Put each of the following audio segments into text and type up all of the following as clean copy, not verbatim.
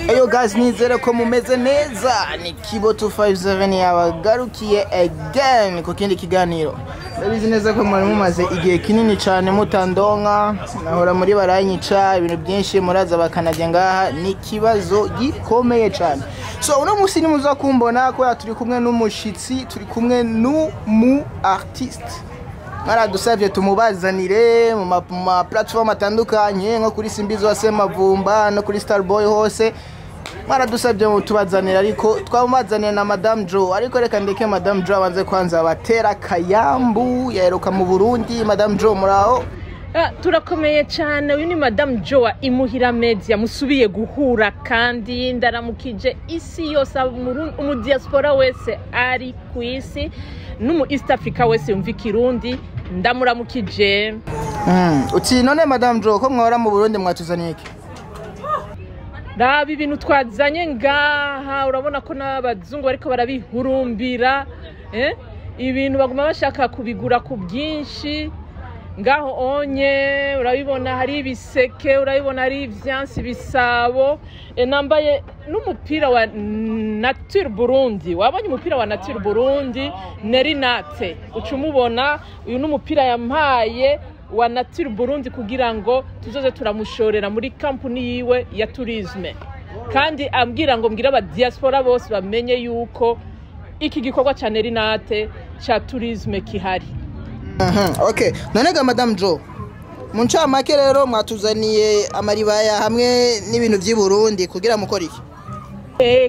Eyo guys, nizere ko mumeze neza. Ni KIBO 257 yabagarukiye again ku kindi kiganiro. Ndabizi neza ko muri mumaze igihe kinini cyane mutandonka, nahora muri baranyica ibintu byinshi muraza bakanajya ngaha, ni kibazo gikomeye cyane. So uno musi nimuza kumbona ko turi kumwe n'umushitsi, turi kumwe n'umu artiste. Maradusavye tumubazanire mu ma platform atandukanye nko kuri Simbizo wase Mavumba no kuri Starboy hose. Maradusavye mu tubazanira, ariko twamubazanira na Madame Jo, ariko reka ndeke Madame Jo abanze kwanza batera kayambu yaheruka mu Burundi. Madame Jo muraho? Turakomeye cyane. Uyu ni Madame Jo wa Imuhira Media, musubiye guhura kandi ndaramukije isi yose, umu diaspora wese ari ku isi n'umu East Africa wese yumva Kirundi ndamuramukije. Uti none Madame Jo ko mwora mu Burundi mwatuzaniye iki? Rabi ibintu twazanye ngaha, urabona ko n'abazungu bariko barabihurumbira, ibintu baguma bashaka kubigura ku byinshi. Ngaho onye urabibona hari ibiseke, urabibona hari ivyansi bisabo, nambaye n'umupira wa Nature Burundi. Wabonye umupira wa Nature Burundi Nerinate, ucumubona uyu n'umupira yampaye wa Nature Burundi kugira ngo tuzoze turamushorera muri company yiwe ya tourisme, kandi ambwira ngo mbwira aba diaspora bose bamenye yuko iki gikorwa ca Nerinate cha tourisme kihari. Okay, nonega Madame Jo, muncha make rero mwatuzaniye amaribaya hamwe n'ibintu by'i Burundi kugira mukora iki?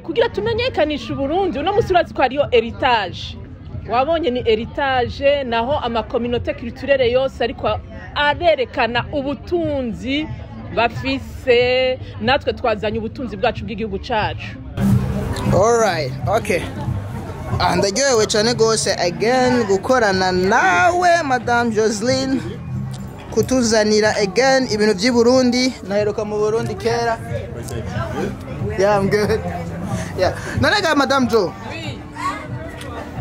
Kugira tumenyekanisha Burundi. Uno musurazi ko ariyo heritage. Wabonye ni heritage, naho ama communauté culturelle yose ariko arerekana ubutunzi bafise, natwe twazanye ubutunzi bwacu bw'igihugu cacu. All right, okay. Ndaryohewe cyane gose again gukorana nawe Madame Joseline, kutuzanira again ibintu by'i Burundi. Naheruka mu Burundi kera. Yeah, I'm good. Yeah. Nonega Madame Jo,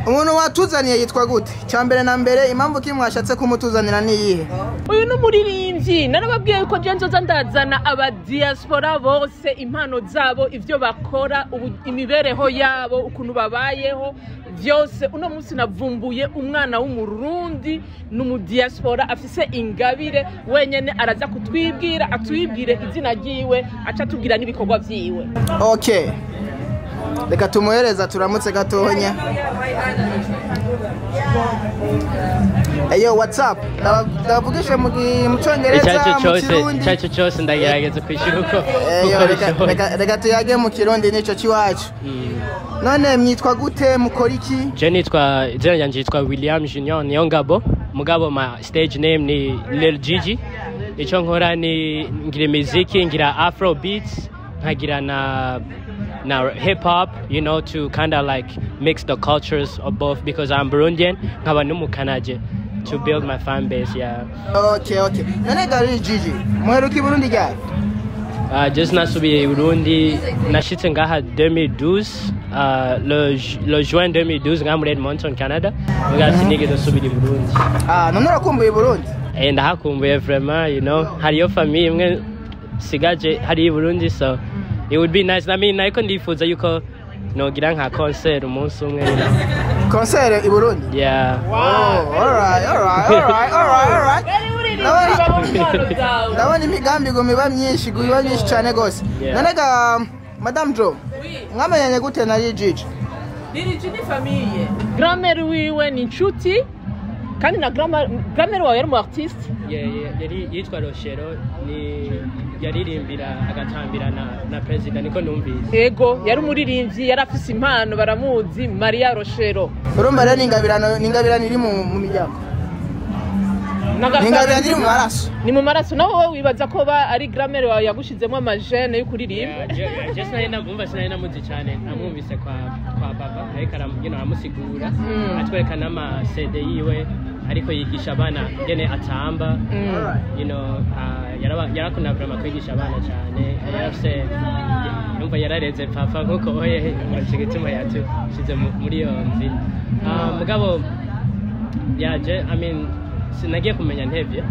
umuntu watuzaniye yitwa gute? Cyambere na mbere impamvu ki mwashatse kumutuzanira ni iyihe? Uyu n'umuririmbyi, narababwiye ko je nzoza ndazana aba diaspora bose impano zabo, ivyo bakora, imibereho yabo, ukuntu babayeho byose. Uno munsi navumbuye umwana w'umurundi n'umu diaspora afise ingabire, wenyene araza kutwibwira, atwibwire izina ryiwe, aca tubwira n'ibikorwa vyiwe. Okay, reka tumuhereza turamutse gatonya. Eyo, what's up? Ndavugisha mu Cyongereza, mu Kirundi. Icyacu cyose ndagerageza kwishyura uko. Reka tuyage mu Kirundi nico kiwacu. None mwitwa gute, mukora iki? Je nitwa izina ryanje yitwa William Junior Niyongabo. Mugabo ma stage name ni Lil.Jiji. Icyo nkora ni ngira muziki, ngira afro beats, nkagira na hip hop, you know, to kind of like mix the cultures of both, because I'm Burundian, nkaba n'umukanaje, to build my fan base. Yeah. Okay. None Lil.Jiji muheruka Burundi ryari? Just nasubiye Burundi, nashitse ngaha 2012, le juin 2012 nga muri Edmonton, Canada. Nga sinige dosubira Burundi. None urakumbuye Burundi? Ndahakumbuye vraiment, you know, hariyo famille imwe sigaje hari Burundi, so it would be nice. I mean, nariko ndifuza yuko nogira nka concert umunsi umwe. Concert i Burundi? Yeah. Wow. All right. Ndabona imigambi ngo miba myinshi cyane gose. Nonega Madame Jo, mwamenyanye gute na Lil.Jiji? Lil.Jiji ni famille. Grand-mère wiwe ni inshuti, kandi na grand-mère wawe yari mu artiste. Yari yitwa Rochero, ni yaririmbira agatambira na president, niko numvise. Yego, yari umuririmbyi, yari afise impano, baramuzi, Maria Rochero. Urumva rero ningabirano iri mu miryango. Ningabirano iri mu maraso. Ni mu maraso. Naho wowe wibaza ko ari grand-mère wawe yagushizemo amajene yo kuririmba? Just nabumva sinamuzi cyane, namwumvise kwa baba, ariko aramusigura, atwereka n'ama CD yiwe, ariko yigisha abana ngene atamba. You know, yarakunda kwigisha abana cyane. Yarafise numva yarareze papa nkuko oye gituma yatushyize muri iyo nzira. Mugabo yaje, I mean, sinagiye kumenya ntevye,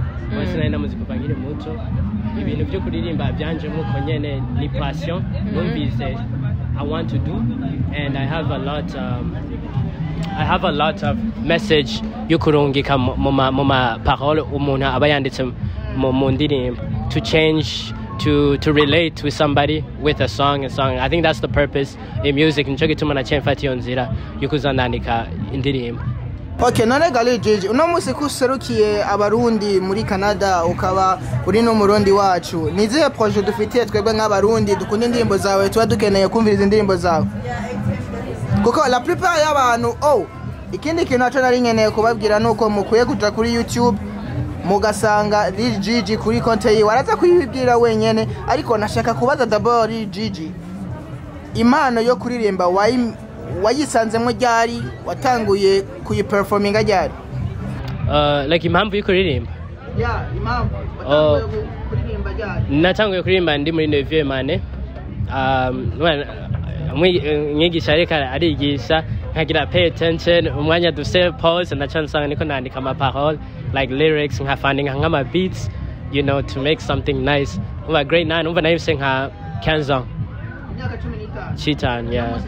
sinari ndamuzi kuva nkiri muto. ibintu byo kuririmba byanje nkuko nyene ni passion numvise I want to do, and I have a lot of message yukurungika mu parole umuntu aba yanditse mu ndirimbo to change, to relate with somebody with a song. I think that's the purpose in music. Nico gituma nacemfata iyo nzira yukuzandandika indirimbo. Okay, none Lil.Jiji, uno musi kuserukiye abarundi muri Canada ukaba uri no murundi wacu. Nizihe projet dufitiye twebwe nk'abarundi dukunda indirimbo zawe tuba dukeneye kumviriza indirimbo zawe? Kuko la plupart y'abantu ikindi kintu naco nari nkeneye kubabwira nuko mukuye kuja kuri YouTube mugasanga Lil.Jiji kuri konte yiwe araza kuyibwira wenyene, ariko nashaka kubaza d'abord Lil.Jiji impano yo kuririmba wayisanzemo ryari, watanguye kuyiperforminga ryari? Like impamvu yo kuririmba? Yeah, impamvu watanguye kuririmba ryari? Natanguye kuririmba ndi muri 9e mane. Mwigisha ariko arigisha nkagira pay attention, umwanya dufise pause naca nsanga niko nandika ama parole like lyrics, nkafandinga nk'ama beats, you know, to make something nice. Uba grade 9 umva nayise nka 15 ans. Imyaka 15. Chitan, yeah.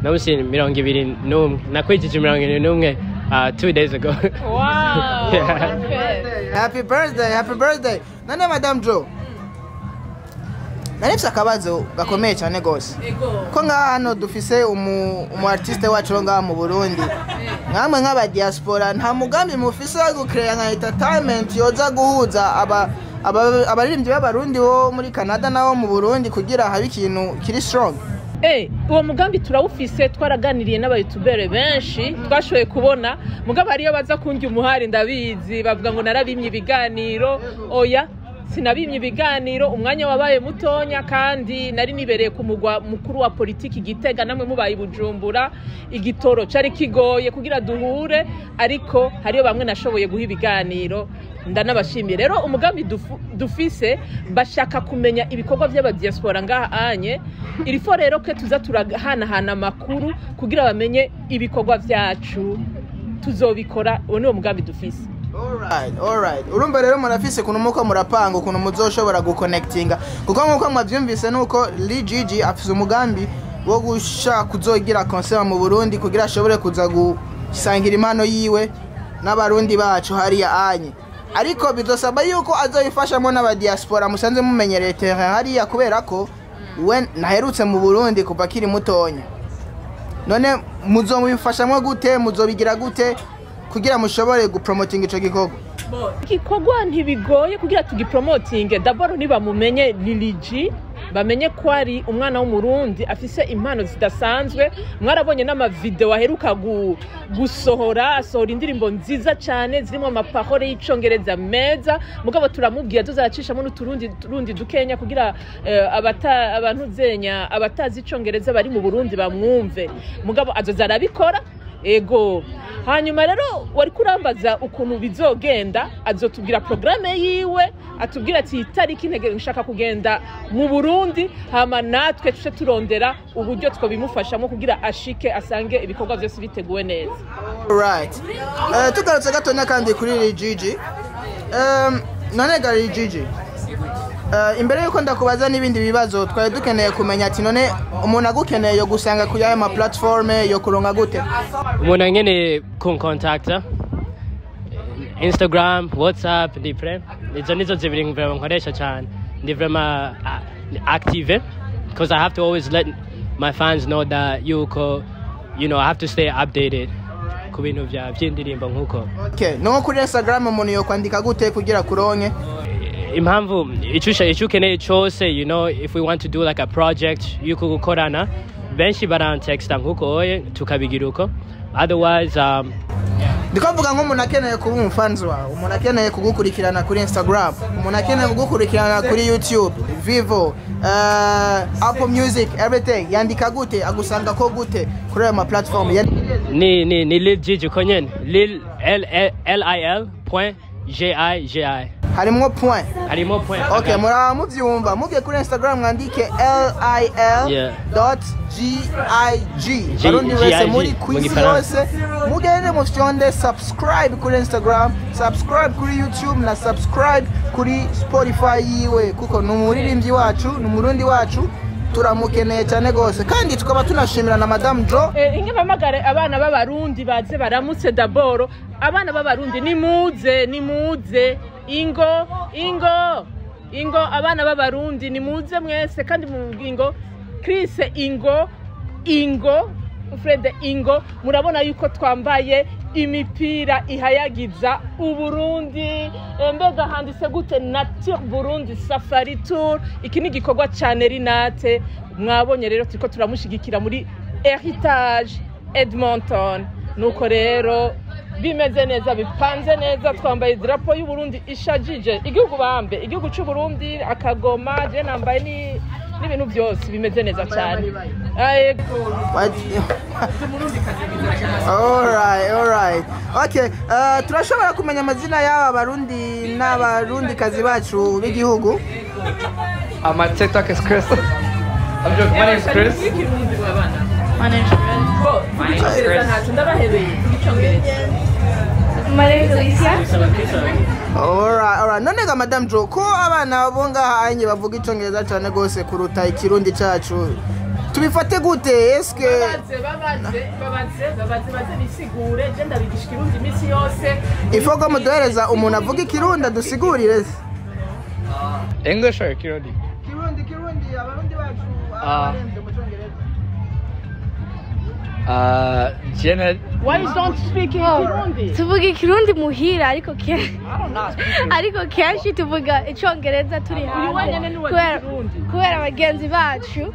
Namusi 21 nakwijije 21 2 days ago. Wow. Yeah. Happy birthday. Nane Madam Joe. Narifise akabazo gakomeye cyane gose. Ko nga hano dufise umu artiste wacu nga mu Burundi. Nkamwe nk'aba diaspora nta mugambi mufise wo gucreate nka entertainment yoza guhuza abaririmbyi b'abarundi bo muri Canada nawo mu Burundi kugira habe ikintu kiri strong. Uwo mugambi turawufise, twaraganiriye n'abayutubere benshi twashoboye kubona mugabo ariyo baza kunjya umuhari ndabizi bavuga ngo narabimye ibiganiro. Oya, sinabimye ibiganiro, umwanya wabaye mutonya kandi nari nibereye ku mugwa mukuru wa politiki Gitega, namwe mubaye Bujumbura, igitoro cari kigoye kugira duhure, ariko hariyo bamwe nashoboye guha ibiganiro ndanabashimiye. Rero umugambi dufise bashaka kumenya ibikorwa by'aba diaspora ngaha anye, irifo rero ke tuza turahana amakuru kugira bamenye ibikorwa byacu tuzobikora. Uwo ni umugambi dufise. Alright. Urumva rero murafise kuno muko murapanga kuno muzoshobora guconnectinga, kuko nkuko mwavyumvise nuko Lil.Jiji afise umugambi wo gushaka kuzogira concert mu Burundi kugira ashobore kuza gusangira impano yiwe n'abarundi bacu hariya anye, ariko bizosaba yuko azoyifashamo n'aba diaspora musanze mumenyereye terrain hariya, kubera ko we naherutse mu Burundi kuva kiri mutonya. None muzomubifashamo gute, muzobigira gute kugira mushobore gupromoting ico gikorwa? Igikorwa ntibigoye kugira tugipromoting. D'abord niba mumenye Lil.Jiji, bamenye ko ari umwana w'umurundi afise impano zidasanzwe. Mwarabonye n'ama video aheruka gusohora, asohora indirimbo nziza cyane zirimo amaparole y'icongereza meza, mugabo turamubwiye tuzacishamo n'uturundi dukenya kugira abantu zenya abatazi icongereza bari mu Burundi bamwumve, mugabo azoza arabikora. Ego, hanyuma rero wari kurambaza ukuntu bizogenda, azotubwira programme yiwe, atubwira ati itariki ntegere nshaka kugenda mu Burundi, hama natwe tuce turondera uburyo twobimufashamo kugira ashike asange ibikorwa byose biteguwe neza. Right. Tugarutse gatonya kandi kuri Lil.Jiji. None Lil.Jiji, imbere yuko ndakubaza n'ibindi bibazo twari dukeneye kumenya ati none umuntu agukeneye yo gusanga kuri aya ma platform yo kuronka gute? Umuntu ngene kuncontacta Instagram, WhatsApp, ndipre nizo zibiri vraiment nkoresha cyane, ndi vraiment active because I have to always let my fans know that you know I have to stay updated ku bintu by'indirimbo nkuko. Okay, no kuri Instagram umuntu yo kwandika gute kugira kuronke? Impamvu icyo ukeneye cyose, you know, if we want to do like a project yuko gukorana benshi barantexta nkuko oye tukabigira uko, otherwise ndikavuga nk'umuntu akeneye kuba umufanzi wawe, umuntu akeneye kugukurikirana kuri Instagram, umuntu akeneye kugukurikirana kuri YouTube, Vivo, Apple Music, everything, yandika gute, agusanga ko gute kuri ama platform? Ni Lil.Jiji ko nyene Lil.Jiji. harimo point. harimo point. Okay, muraba muvyumva mugiye kuri Instagram mwandike LIL.JIG barundi wese muri kwisi yose mugende mufyonde subscribe kuri Instagram, subscribe kuri YouTube na subscribe kuri Spotify yiwe kuko numuririmbyi wacu numurundi wacu turamukeneye cyane gose kandi tukaba tunashimira na Madame Jo inge bamagare abana b'abarundi baze baramutse daboro abana b'abarundi nimuze ingo abana b'abarundi nimuze mwese kandi mu ingo Chris ingo Fred ingo murabona yuko twambaye imipira ihayagiza uburundi mbega handitse gute Nature Burundi Safari Tour iki ni gikorwa cyane rinate mwabonye rero turiko turamushigikira muri Heritage Edmonton nuko rero bimeze neza bipanze neza twambaye drapo y'u Burundi ishajije igihugu bambe igihugu cy'u Burundi akagoma je nambaye n'ibintu byose bimeze neza cyane alright okay turashobora kumenya amazina y'aba barundi n'abarundi kazi bacu b'igihugu My TikTok is Chris. I'm joking. My name is Chris. My name is Chris. My name is Alicia. Alright. None ga Madame Jo ko abana bonga hanye bavuga icongereza cyane gose kuruta ikirundi cacu. Tubifate gute eske babaze bisigure je ndabigisha ikirundi imisi yose ifoko mudohereza umuntu avuga ikirundi dusigurire English or Kirundi? Kirundi abarundi bacu abarembe mu cyongereza Janet. Why you don't speak Kirundi? Tuvuga Kirundi muhira ariko kenshi tuvuga icongereza turi hanze kubera abagenzi bacu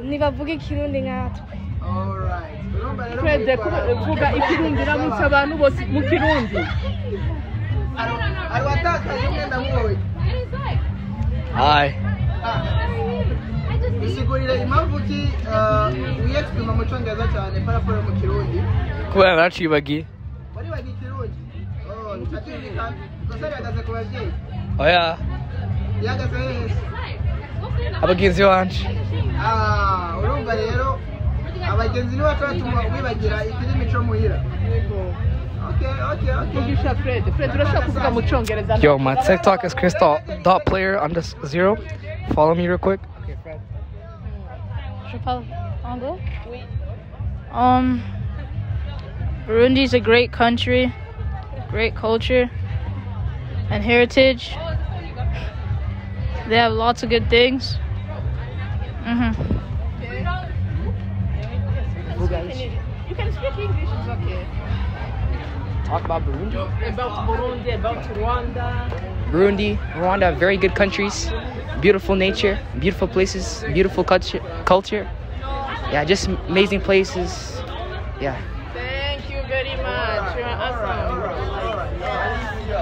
nibavuga Kirundi nkatwe. Alright. Kuvuga ikirundi ramutse abantu bose mu Kirundi. Hi. Isigurire impamvu ki uyexprima mu cyongereza cyane paraporo mu Kirundi. Kubera nacibagiye. Wari wagi Kirundi? Oh, ntacyumvikana. Gusa yagaze ku babyeyi. Oya. Yagaze hehe? Abagenzi banje. Urumva rero abagenzi ni bacu batuma wibagira ikirimi cyo muhira. Okay. Kugisha Fred urashaka kuvuga mu cyongereza. Yo, my TikTok is Chris.player_0. Follow me real quick. Okay, Fred. Je parle anglais? Oui. Burundi is a great country, great culture and heritage. They have lots of good things. You can speak English, it's okay. Talk about Burundi. About Burundi, about Rwanda. Burundi, Rwanda, very good countries. Beautiful nature, beautiful places, beautiful culture. Yeah, just amazing places. Yeah. Thank you very much. You're awesome.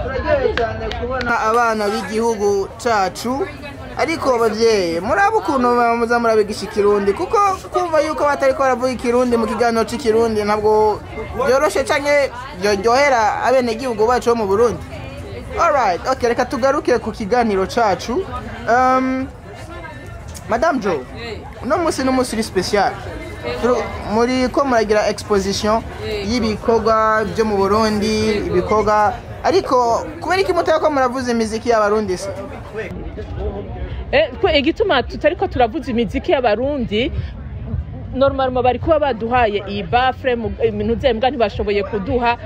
Turagiye cyane kubona abana b'igihugu cacu ariko bavyeyi muraba ukuntu muza murabigisha ikirundi kuko kumva yuko batari ko baravuga ikirundi mu kiganiro cy'ikirundi ntabwo byoroshe canke byoryohera abene gihugu bacu mu Burundi. Alright, okay, reka tugaruke ku kiganiro cacu. Madame Jo, uno musi n'umusiri special. Muri ko muragira exposition y'ibikorwa byo mu Burundi, ibikorwa ariko kubera iki mutako muravuza imiziki y'abarundi se? Igituma tutariko turavuza imiziki y'abarundi normalement bari kuba baduhaye iyi bafre ibintu zembwa ntibashoboye kuduha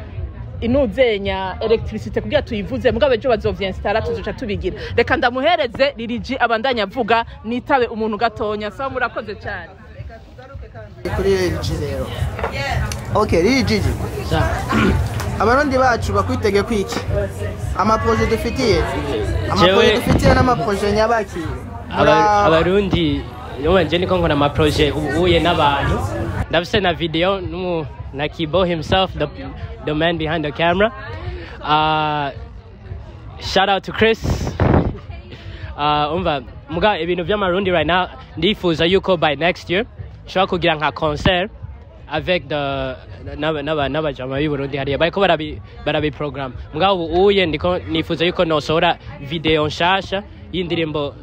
inuzenya electricité kugira tuyivuze mugabo ejo bazovyinstallar tuzoca tubigira reka ndamuhereze Lil.Jiji abandanya avuga nitabe umuntu gatonya sawa murakoze cyane kuri Lil.Jiji rero. Okay, Lil.Jiji. Abarundi bacu bakwitege kwiki amaprojet dufitiye n'amaprojet nyabaki abarundi yonje niko nkora amaprojet ubuye n'abantu ndafise na video na KIBO himself, the man behind the camera. Shout out to Chris. Muga ibintu vy'amarundi right now ndifuza yuko by next year shobora kugira nka concert avec n'abajama b'i Burundi hariya bariko barabiprogram mugabo uye ndiko nifuza yuko nosohora video nshasha y'indirimbo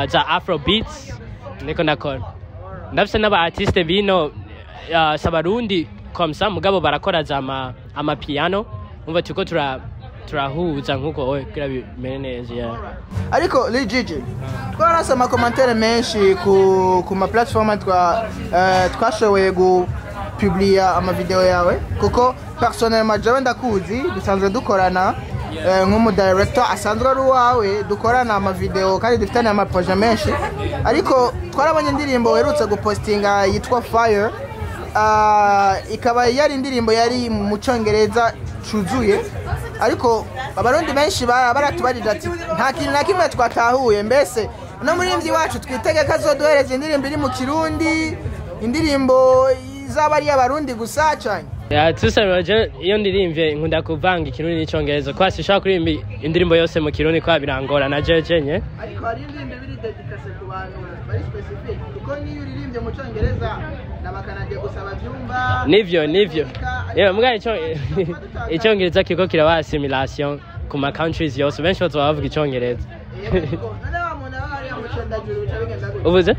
za Afrobeats ndiko nakora ndafise n'aba artiste bino s'abarundi comme ça mugabo barakora za ama piano umva tuko turahuza nkuko kira bimene neza ariko Lil.Jiji twarase ama commentaire menshi ku ma platform twashoboye publia ama video yawe kuko personnellement jawe ndakuzi dusanzwe dukorana nk'umu director asanzwe ari wawe dukorana ama video kandi dufitanye ama projet menshi ariko twarabonye indirimbo werutse gupostinga yitwa Fire ikaba yari indirimbo yari mu Cyongereza cuzuye ariko abarundi benshi baratubarira ati nta kintu na kimwe twatahuye mbese no muri wacu twitegeka azoduhereza indirimbo iri mu Kirundi indirimbo izaba ari y'abarundi gusa cyane tusabye iyo ndirimvye nkunda kuvanga Ikirundi n'Icyongereza kwa sishaka kuririmba indirimbo yose mu Kirundi kwa birangora na jeje nye ariko hari indirimbo biri dedicate ku bantu bari specific kuko niyo uririmbye mu Cyongereza nabakanage gusaba byumba nivyo mbwa Icyongereza kiko kiraba assimilation ku ma countries yose benshi bavuga Icyongereza ubuze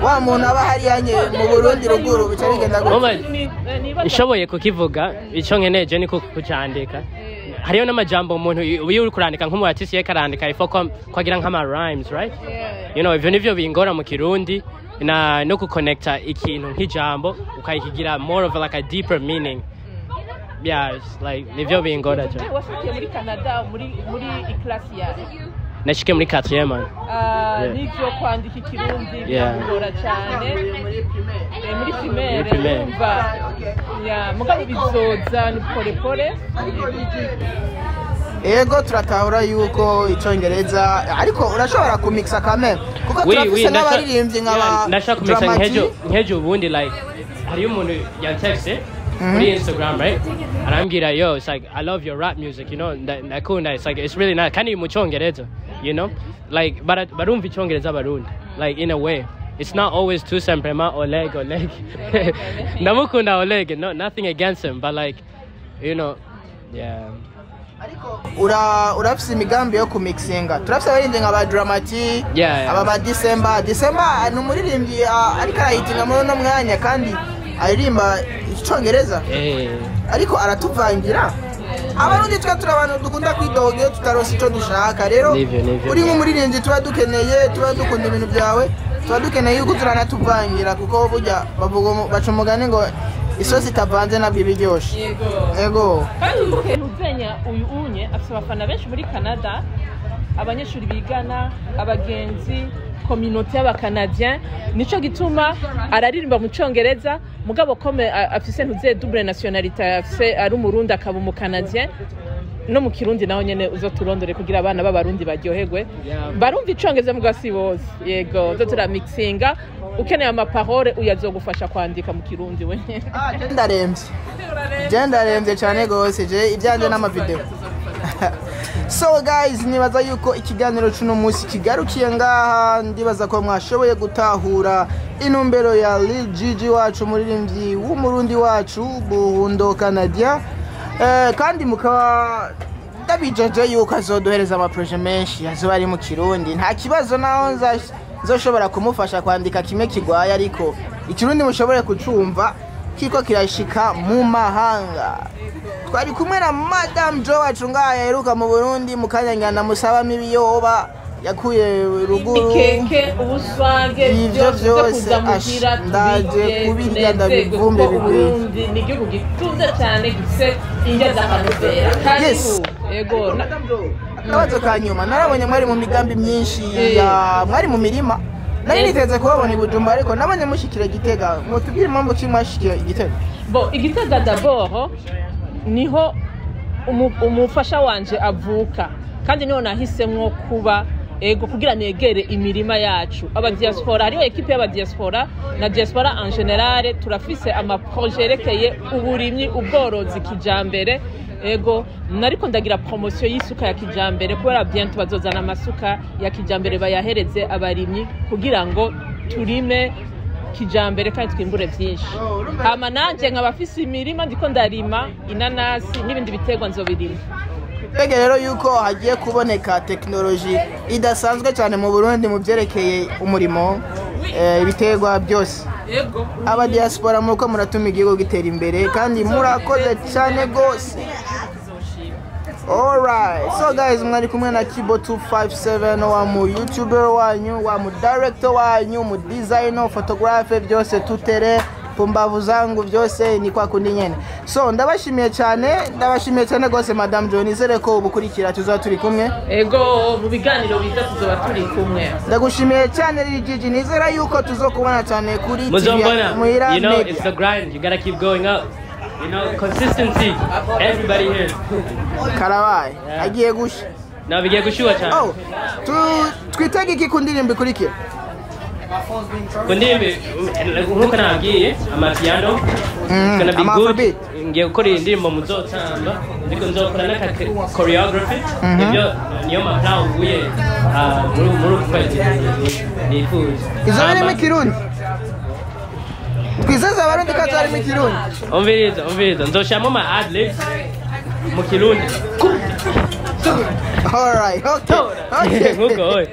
wa muntu aba hariyanye mu Burundi ruguru bica bigenda ishoboye kukivuga icyo nkeneje ni kucyandika hariyo n'amajambo umuntu iyo uri kurandika nk'umu artist yeka arandika ifo kwagira nk'ama rhymes right ivyo nivyo bingora mu Kirundi no kuconnecta ikintu nk'ijambo ukayikigira more of like a deeper meaning like nivyo bingora cyane wasikiye muri Canada muri class yawe nashike muri 4e man nivyo kwandika Ikirundi bingora cyane muri primaire umva mugabo bizoza ni pole ego turatahura yuko Icyongereza ariko urashobora kumixa kamera kuko turafise n'abaririmbyi nk'aba ndashaka kumixa nkejo ubundi like hari umuntu yantexe kuri Instagram right arambwira yo it's like I love your rap music ndakunda it's like it's really nice kandi mu Cyongereza like barumva Icyongereza barundi like in a way it's not always too simplement Oleg ndamukunda Oleg nothing against him but like ariko urafise imigambi yo kumixinga turafise abaririmbyi nk'aba Dramati aba December ni umuririmbyi ariko arahitinga muri uno mwanya kandi aririmba Icyongereza ariko aratuvangira abarundi twa turabantu dukunda kwidoga iyo tutarose icyo dushaka rero uri nk'umuririmbyi tuba dukeneye tuba dukunda ibintu byawe tuba dukeneye yuko turanatuvangira kuko burya baca umugani ngo isosi itavanze nabwo ibiryoshe yego kandi uzenya uyu unye afite abafana benshi muri Canada abanyeshuri bigana abagenzi communauté y'abakanadien nico gituma araririmba mu Cyongereza mugabo kome afise ntuze double nationalité afise ari umurundi akaba mu Canadien no mu Kirundi naho nyene uzoturondore kugira abana b'abarundi baryoherwe barumva Icyongereza mu gasi bose yego uzotura mixinga ukeneye ama parole uyazogufasha kwandika mu Kirundi we ndaremvye cyane gose je ibyanje n'ama video so guys nibaza yuko ikiganiro cy'uno munsi kigarukiye ngaha ndibaza ko mwashoboye gutahura inumbero ya Lil.Jiji wacu umuririmbyi w'umurundi wacu Buhundo Canada kandi mukaba ndabijeje yuko azoduhereza ama projet menshi azoba ari mu Kirundi nta kibazo naho nzoshobora kumufasha kwandika kimwe kigwaye ariko Ikirundi mushobore kucumva kiko kirashika mu mahanga twari kumwe na Madam Jo wacu ngaha yaheruka mu Burundi mukanyangana musabamo ibiyoba yakuye ruguru ikeke ubuswage ivyo byose ndaje kubirya ndabivumbe bigwi ni igihugu gitunze cyane gifite indya z'akanovera yego akabazo kanyuma narabonye mwari mu migambi myinshi mwari mu mirima nari niteze kubabona i Bujumbura ariko nabonye mushikira Gitega mutubwire impamvu ki mwashikira Gitega Igitega d'abord niho umufasha wanje avuka kandi niho nahisemwo kuba ego kugira negere imirima yacu aba diaspora ariyo equipe y'aba diaspora na diaspora en général turafise ama projet yerekeye uburimyi ubworozi kijambere ego nariko ndagira promotion y'isuka ya kijambere kubera bientôt bazozana amasuka ya kijambere bayahereze abarimyi kugira ngo turime kijambere kandi twimbure byinshi hama nanje nkaba afise imirima ndiko ndarima inanasi n'ibindi biterwa nzobirima. Twege rero yuko hagiye kuboneka technology idasanzwe cyane mu Burundi mu byerekeye umurimo ibiterwa byose. Aba diaspora muko muratuma igihugu gitera imbere kandi murakoze cyane gose. Alright, so guys, mwari kumwe na KIBO 257 wa mu YouTuber wanyu, wa mu director wanyu, mu designer, photographer, byose tutere pumbavu zangu byose ni kwa kundi nyene. So ndabashimiye cyane gose Madam John, izere ko ubukurikira tuzoba turi kumwe. Ego mu biganiro biza tuzoba turi kumwe. Ndagushimiye cyane Lil.Jiji, nizera yuko tuzokubona cyane kuri TV. You know, it's the grind. You gotta keep going up. You know, consistency. Everybody here. Karabaye. Agiye gusha. Na bigiye gushuwa cyane. Oh. Twitege iki kundirimba ikurikira. Kundirimba nkuko nagiye amapiano. Gonna be good. Ngiye gukora indirimbo muzotamba. Ndiko nzokora na choreography. Ibyo niyo maplan uvuye muri kwezi. Nifuza. Izo biri mu Kirundi. Twizaza abarundi kazari mu Kirundi. Umviriza nzoshamo ma ad libs mu Kirundi. Alright, okay.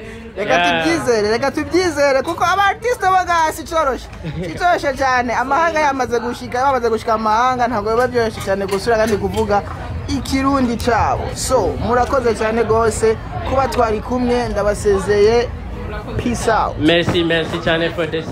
Reka tubyizere kuko aba artiste bagasi coroshe cyane amahanga yamaze gushika amahanga ntabwo biba byoroshye cyane gusura kandi kuvuga ikirundi cabo. So murakoze cyane gose kuba twari kumwe, ndabasezeye. Peace out. Merci cyane for this.